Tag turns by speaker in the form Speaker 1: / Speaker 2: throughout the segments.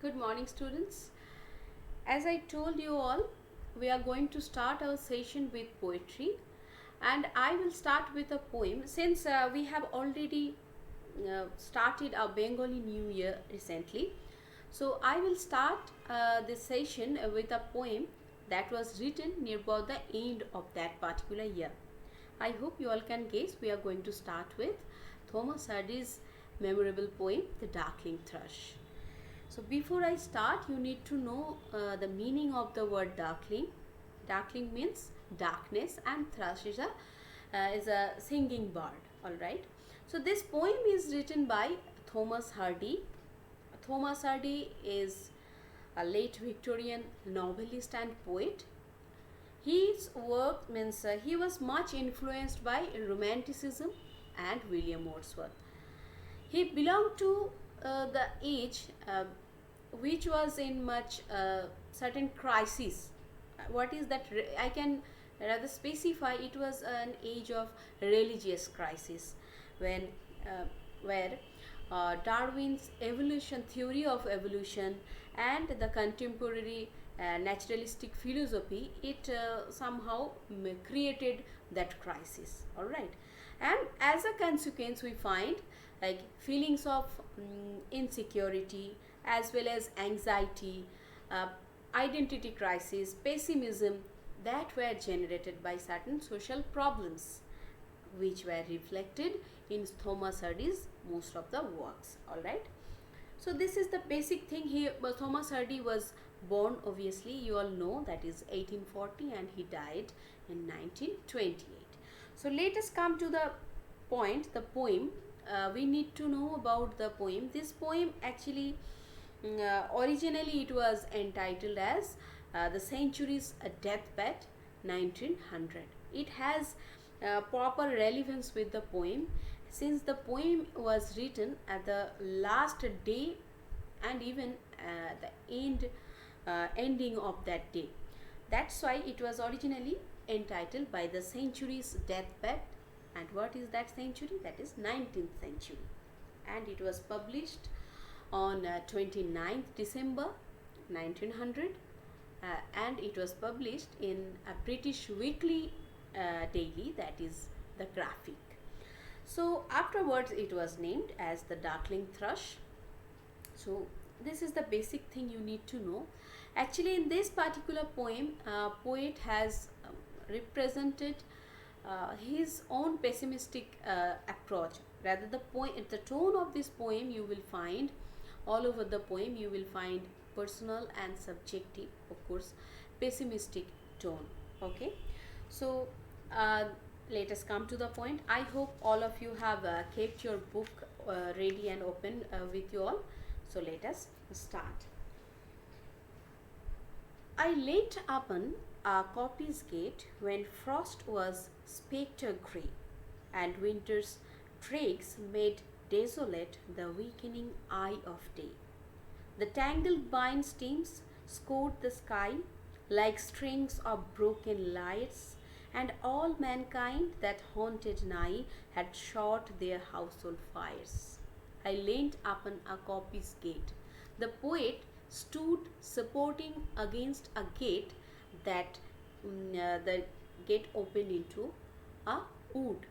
Speaker 1: Good morning, students. As I told you all, we are going to start our session with poetry, and I will start with a poem since we have already started our Bengali New Year recently. So I will start this session with a poem that was written near about the end of that particular year. I hope you all can guess. We are going to start with Thomas Hardy's memorable poem, The Darkling Thrush. So before I start, you need to know the meaning of the word darkling. Darkling means darkness, and thrush is a singing bird. All right. So this poem is written by Thomas Hardy. Thomas Hardy is a late Victorian novelist and poet. His work means he was much influenced by Romanticism and William Wordsworth. He belonged to the age which was in much certain crisis. What is that? I can rather specify it was an age of religious crisis when where Darwin's evolution theory of evolution and the contemporary naturalistic philosophy somehow created that crisis. All right, and as a consequence we find like feelings of insecurity as well as anxiety, uh, identity crisis, pessimism that were generated by certain social problems which were reflected in Thomas Hardy's most of the works. All right. So this is the basic thing. Thomas Hardy was born, obviously you all know, that is 1840, and he died in 1928. So let us come to the point, the poem. We need to know about the poem. This poem actually originally it was entitled as The Century's Deathbed 1900. It has proper relevance with the poem since the poem was written at the last day and even the ending of that day. That's why it was originally entitled by the century's deathbed. And what is that century? That is 19th century. And it was published on 29th December 1900, and it was published in a British weekly daily, that is the Graphic. So afterwards it was named as the Darkling Thrush. So this is the basic thing you need to know. Actually in this particular poem, poet has represented his own pessimistic approach. Rather the tone of this poem you will find all over the poem, you will find personal and subjective, of course, pessimistic tone. Okay, so let us come to the point. I hope all of you have kept your book ready and open with you all. So let us start. I leant upon a copy's gate when frost was spectre grey, and winter's drakes made desolate the weakening eye of day. The tangled vine stems scored the sky like strings of broken lyres, and all mankind that haunted nigh had shot their household fires. I leant upon a copy's gate. The poet stood supporting against a gate that the gate opened into a wood.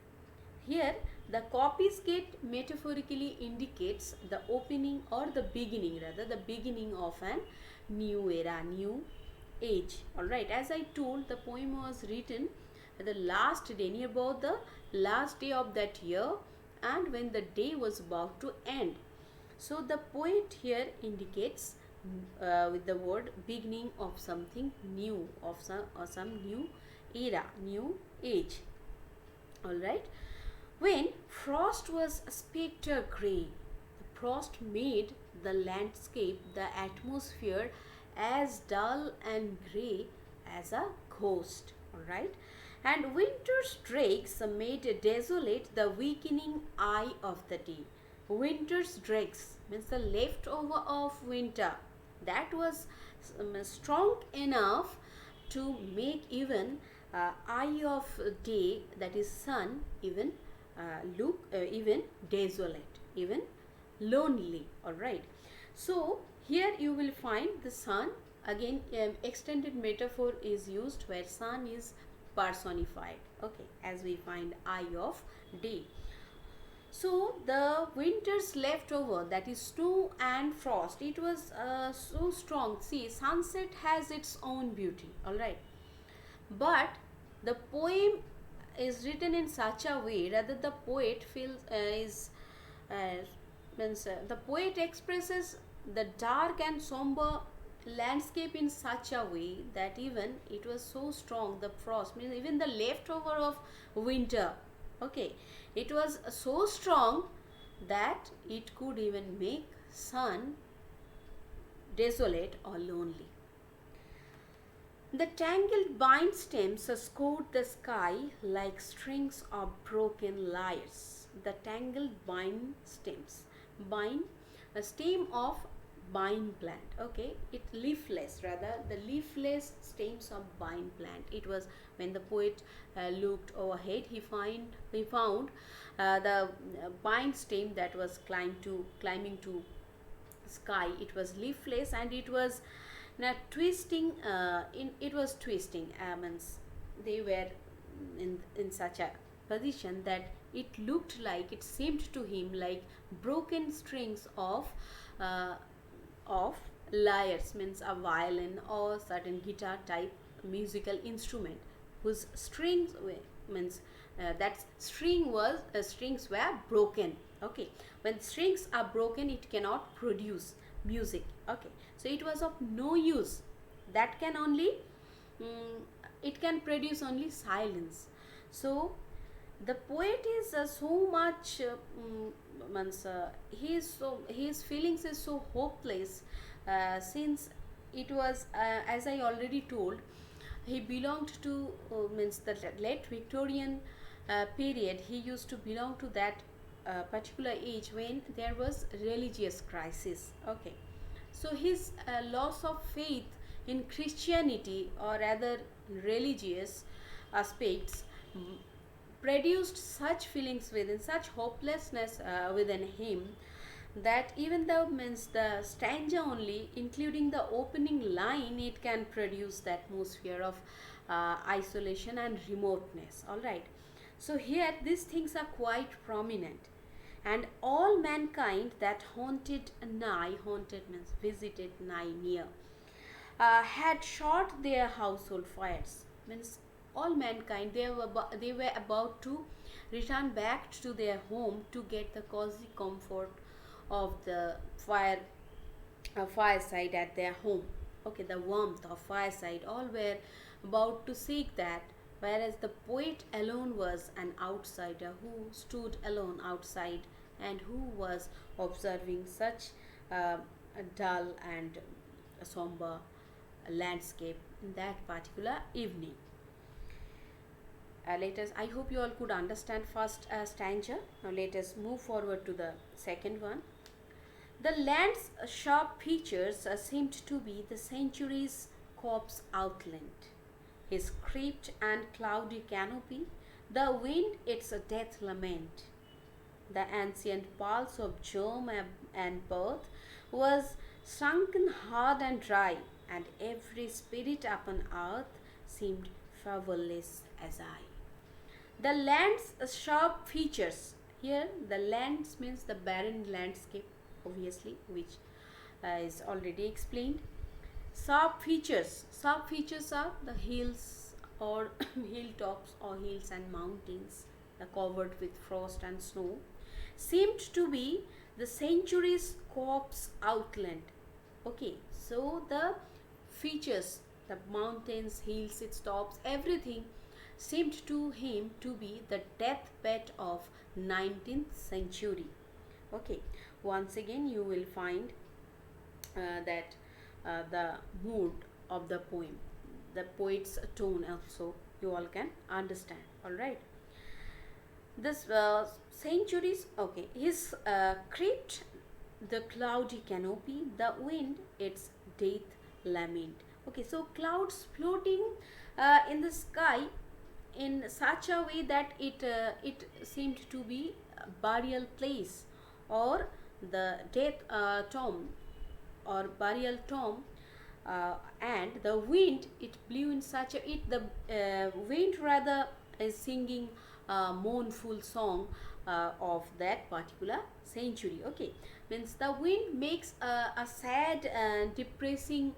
Speaker 1: Here, the copy's gate metaphorically indicates the opening or the beginning, rather the beginning of an new era, new age. Alright, as I told, the poem was written at the last day, near about the last day of that year, and when the day was about to end. So the poet here indicates with the word beginning of something new, of some new era, new age. Alright. When frost was spectre grey, the frost made the landscape, the atmosphere as dull and grey as a ghost. Alright. And winter's drakes made desolate the weakening eye of the day. Winter's drakes means the leftover of winter that was strong enough to make even eye of day, that is sun, even look even desolate, even lonely. All right. So here you will find the sun. Again, extended metaphor is used where sun is personified. Okay, as we find eye of day. So the winter's leftover, that is snow and frost, it was so strong. See, sunset has its own beauty, all right. But the poem is written in such a way, rather the poet feels is uh, the poet expresses the dark and somber landscape in such a way that even it was so strong, the frost means even the leftover of winter, okay, it was so strong that it could even make sun desolate or lonely. The tangled vine stems scored the sky like strings of broken lyres. The tangled vine stems, vine, a stem of vine plant. Okay, it leafless, rather the leafless stems of vine plant. It was when the poet looked overhead, he found the vine stem that was climbing to sky. It was leafless and it was now twisting it was twisting, means they were in such a position that it looked like, it seemed to him like broken strings uh, of lyres, means a violin or certain guitar type musical instrument whose strings means that strings were broken. Okay, when strings are broken it cannot produce music. Okay, so it was of no use, that can only mm, it can produce only silence. So the poet is so much means he is so, his feelings is so hopeless, since it was as I already told, he belonged to means the late Victorian period. He used to belong to that particular age when there was religious crisis. Okay, so his loss of faith in Christianity or rather religious aspects produced such feelings within, such hopelessness within him, that even though means the stanza only including the opening line, it can produce the atmosphere of isolation and remoteness. All right, so here these things are quite prominent. And all mankind that haunted nigh, haunted means visited nigh near, had shot their household fires, means all mankind, they were about to return back to their home to get the cozy comfort of the fireside at their home. Okay, the warmth of fireside, all were about to seek that, whereas the poet alone was an outsider who stood alone outside and who was observing such a dull and somber landscape in that particular evening. Let us, I hope you all could understand first stanza. Now let us move forward to the second one. The land's sharp features seemed to be the century's corpse outlined. His crypt and cloudy canopy, the wind its death lament. The ancient pulse of germ and birth was sunken hard and dry, and every spirit upon earth seemed fatherless as I. The land's sharp features. Here, the lands means the barren landscape, obviously, which is already explained. Sharp features. Sharp features are the hills or hilltops or hills and mountains covered with frost and snow. Seemed to be the century's corpse outland. Okay, so the features, the mountains, hills, its tops, everything seemed to him to be the deathbed of 19th century. Okay, once again you will find that the mood of the poem, the poet's tone also you all can understand. All right, this centuries. Okay, his crypt, the cloudy canopy, the wind its death lament. Okay, so clouds floating in the sky in such a way that it seemed to be a burial place or the death tomb. or burial tomb, and the wind it blew in such a it the wind rather is singing a mournful song of that particular century. Okay, means the wind makes a sad and depressing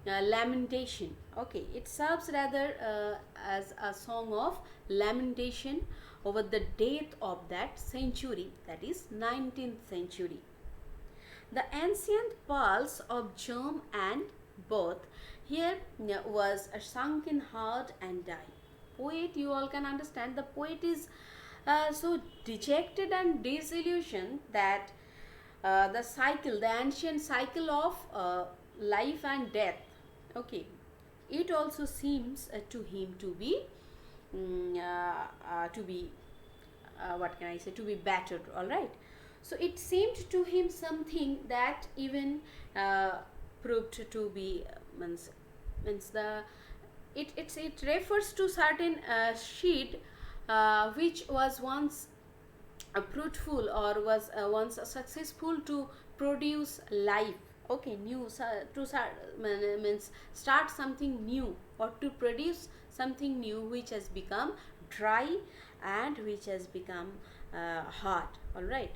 Speaker 1: lamentation. Okay, it serves rather as a song of lamentation over the death of that century, that is 19th century. The ancient pulse of germ and birth here was a sunken heart and die. Poet, you all can understand, the poet is so dejected and disillusioned that the ancient cycle of life and death, okay, it also seems to him to be what can I say, to be battered. All right, so it seemed to him something that even proved to be means the it refers to certain sheet which was once fruitful or was once successful to produce life. Okay, new to means start something new or to produce something new which has become dry and which has become hard. All right,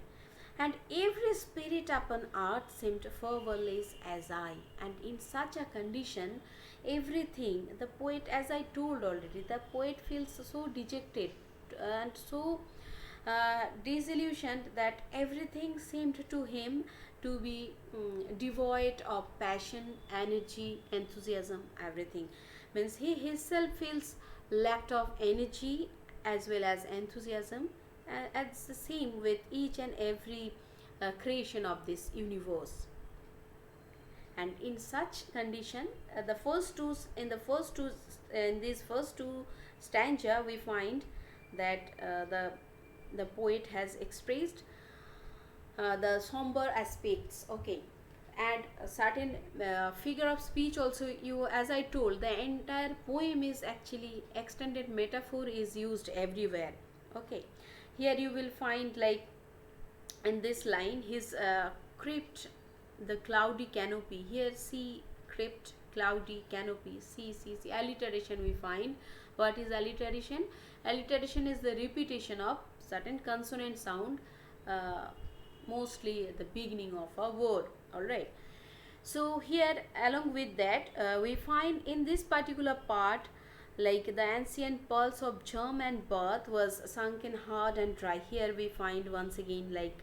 Speaker 1: and every spirit upon earth seemed fervorless as I. And in such a condition, everything, the poet, as I told already, the poet feels so dejected and so disillusioned that everything seemed to him to be devoid of passion, energy, enthusiasm, everything. Means he himself feels lack of energy as well as enthusiasm. It's the same with each and every creation of this universe. And in such condition, the first two in these first two stanza we find that the poet has expressed the somber aspects. Okay, and a certain figure of speech also. You, as I told, the entire poem is actually extended metaphor is used everywhere. Okay, here you will find, like in this line, his crypt, the cloudy canopy. Here see crypt, cloudy canopy, see alliteration we find. What is alliteration? Alliteration is the repetition of certain consonant sound, mostly at the beginning of a word. All right, so here along with that we find in this particular part, like the ancient pulse of germ and birth was sunken hard and dry. Here we find once again, like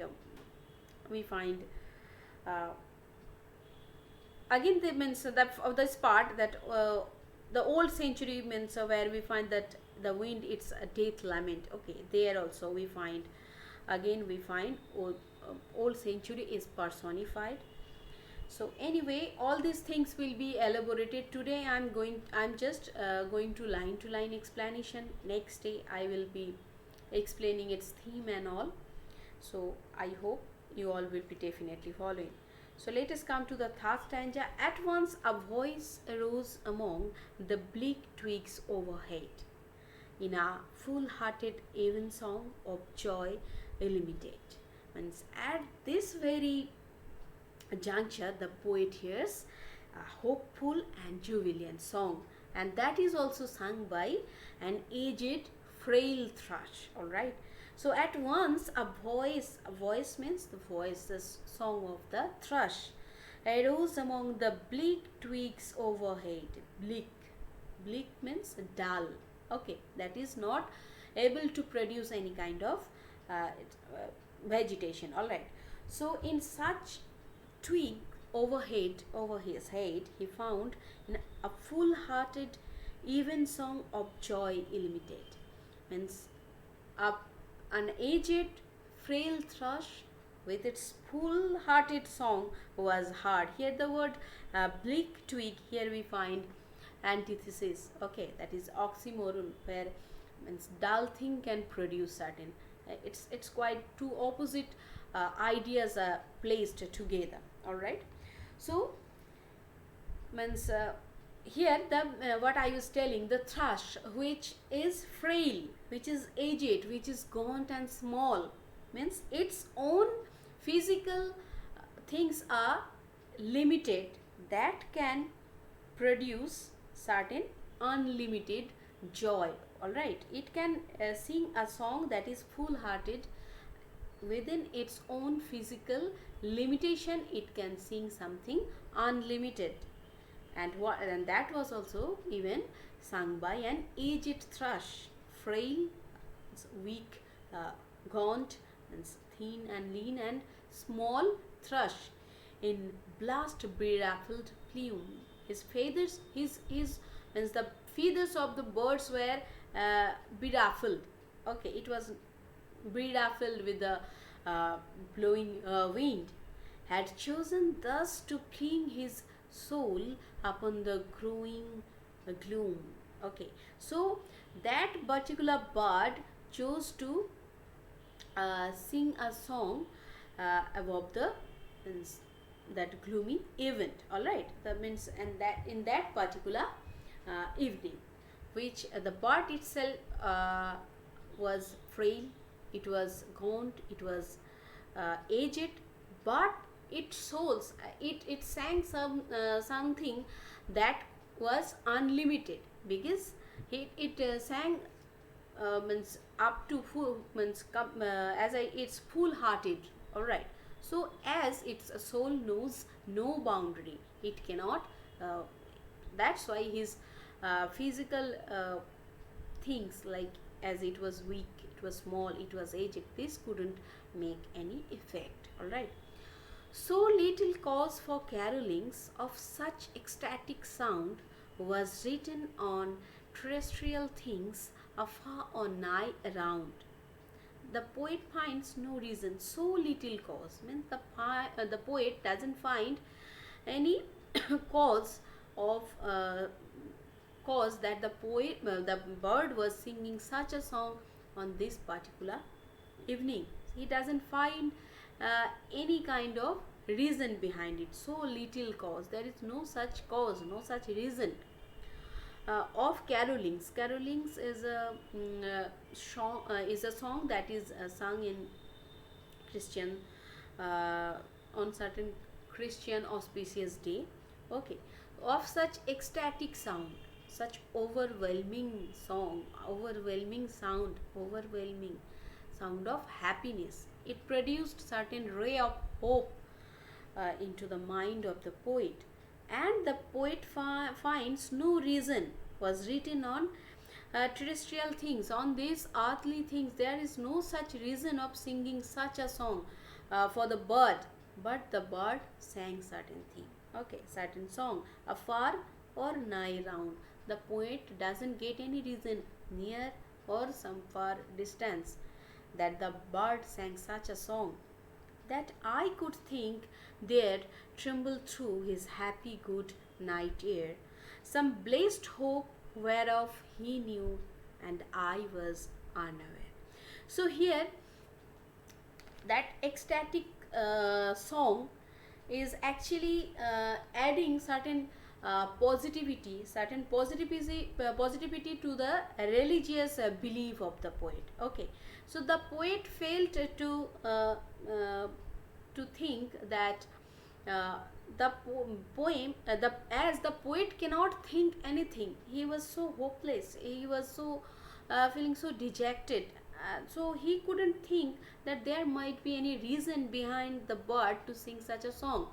Speaker 1: we find again the means that of this part that the old century means where we find that the wind, it's a death lament. Okay, there also we find, again we find old century is personified. So anyway, all these things will be elaborated today. I'm just going to line explanation. Next day I will be explaining its theme and all. So I hope you all will be definitely following. So let us come to the third stanza. At once a voice arose among the bleak twigs overhead, in a full-hearted evensong of joy illimited. Means at this very juncture, the poet hears a hopeful and jubilant song, and that is also sung by an aged, frail thrush. All right. So at once a voice means the voice, the song of the thrush, arose among the bleak twigs overhead. Bleak means dull. Okay, that is not able to produce any kind of vegetation. All right. So in such twig over his head, he found a full-hearted even song of joy illimited. Means an aged frail thrush with its full-hearted song was heard. Here the word bleak twig, here we find antithesis. Okay, that is oxymoron, where means dull thing can produce certain it's quite two opposite ideas are placed together. All right, so means here the what I was telling, the thrush which is frail, which is aged, which is gaunt and small, means its own physical things are limited that can produce certain unlimited joy. All right, it can sing a song that is full hearted within its own physical limitation. It can sing something unlimited, and that was also even sung by an aged thrush, frail, weak, uh, gaunt, and thin and lean, and small thrush in blast beruffled plume. His feathers, his means the feathers of the birds were beruffled. Okay, it was beruffled with the uh, blowing wind, had chosen thus to cling his soul upon the growing gloom. Okay, so that particular bird chose to sing a song above the means, that gloomy event. All right, that means, and that in that particular evening, which the bird itself was frail, it was gaunt, it was aged, but its souls, it sang something that was unlimited, because it sang means up to full, means it's full hearted. All right, so as its soul knows no boundary, it cannot that's why his physical things, like as it was weak, it was small, it was aged, this couldn't make any effect. All right, so little cause for carolings of such ecstatic sound was written on terrestrial things afar or nigh around. The poet finds no reason, so little cause means the poet doesn't find any cause of cause that the bird was singing such a song on this particular evening. He doesn't find any kind of reason behind it. So little cause, there is no such cause, no such reason of carolings. Carolings is a song that is sung in Christian on certain Christian auspicious day. Okay, of such ecstatic sound, such overwhelming song, overwhelming sound, overwhelming sound of happiness. It produced certain ray of hope into the mind of the poet, and the poet finds no reason was written on terrestrial things, on these earthly things. There is no such reason of singing such a song for the bird, but the bird sang certain thing. Okay, certain song afar or nigh round. The poet doesn't get any reason near or some far distance that the bird sang such a song, that I could think there tremble through his happy good night air some blessed hope whereof he knew and I was unaware. So here that ecstatic song is actually adding certain positivity to the religious belief of the poet. Okay, so the poet failed uh, to think that uh, the poem the as the poet cannot think anything, he was so hopeless, he was so feeling so dejected, so he couldn't think that there might be any reason behind the bird to sing such a song.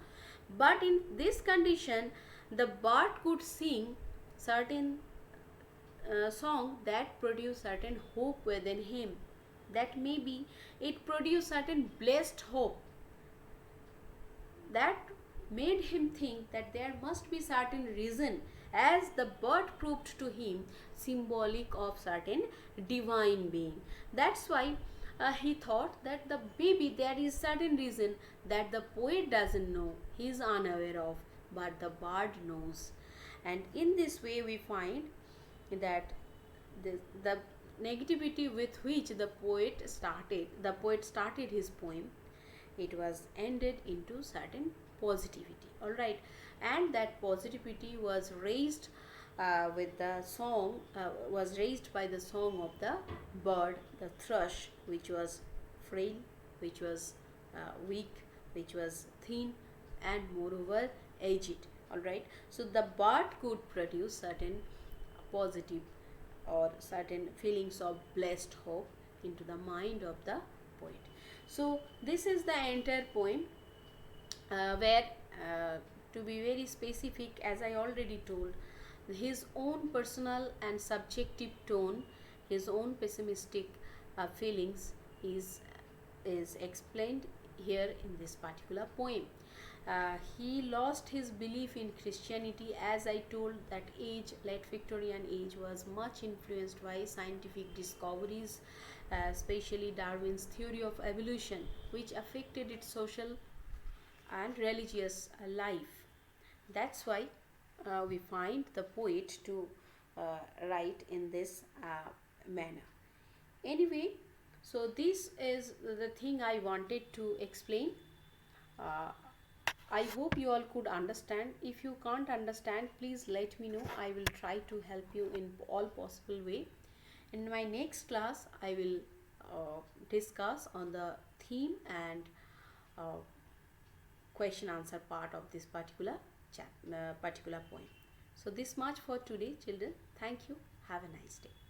Speaker 1: But in this condition, the bird could sing certain song that produce certain hope within him, that maybe it produced certain blessed hope that made him think that there must be certain reason, as the bird proved to him symbolic of certain divine being. That's why he thought that the maybe there is certain reason that the poet doesn't know, he is unaware of, but the bird knows. And in this way we find that the negativity with which the poet started his poem, it was ended into certain positivity. All right, and that positivity was raised with the song was raised by the song of the bird, the thrush, which was frail, which was weak, which was thin, and moreover aged. All right, so the bird could produce certain positive or certain feelings of blessed hope into the mind of the poet. So this is the entire poem, where, to be very specific, as I already told, his own personal and subjective tone, his own pessimistic feelings is explained here in this particular poem. He lost his belief in Christianity. As I told, that age, late Victorian age, was much influenced by scientific discoveries, especially Darwin's theory of evolution, which affected its social and religious life. That's why we find the poet to write in this manner. Anyway, so this is the thing I wanted to explain. uh, I hope you all could understand. If you can't understand, please let me know. I will try to help you in all possible way. In my next class, I will discuss on the theme and uh, question answer part of this particular poem. So this much for today, children. Thank you. Have a nice day.